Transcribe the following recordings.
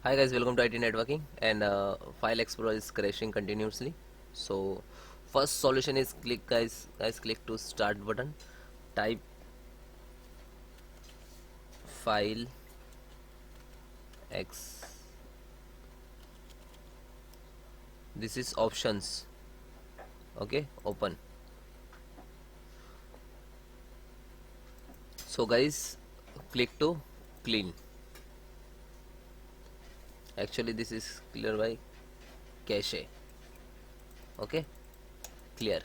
Hi guys, welcome to IT networking. And File Explorer is crashing continuously. So first solution is click to start button, type file X, this is options. Okay, open. So guys, click to clean. Actually this is clear by cache. Okay, clear.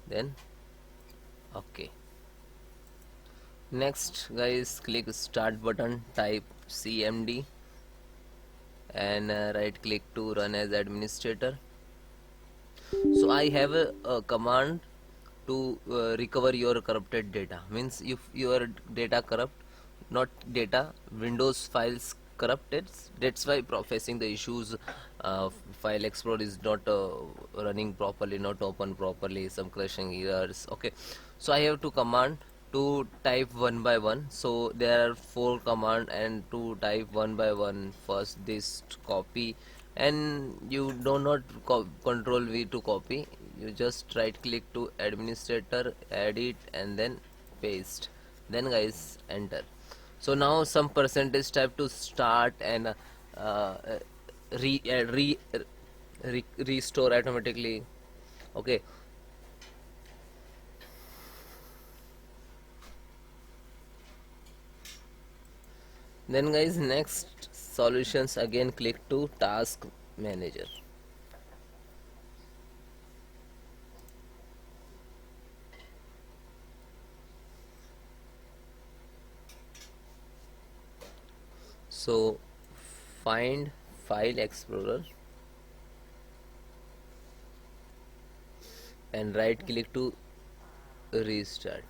Then okay. Next guys, click start button, type cmd and right click to run as administrator. So I have a command to recover your corrupted data. Means if your data corrupt, not data, Windows files corrupted, that's why facing the issues. File Explorer is not running properly, not open properly, some crashing errors. Okay, so I have to command to type one by one. So there are 4 command and to type one by one. First this copy, and you do not control V to copy, you just right click to administrator, edit and then paste, then guys enter. So now some percentage type to start and uh, re, uh, re, restore automatically. Okay, then guys next solutions, again click to task manager. So find file explorer and right click to restart.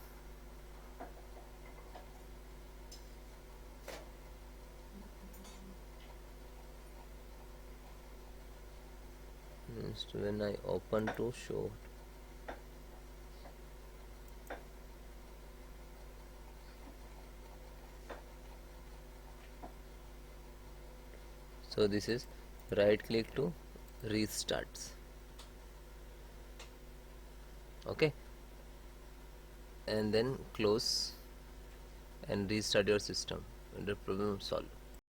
Means when I open to show, so this is right click to restarts. Okay, and then close and restart your system and the problem solved.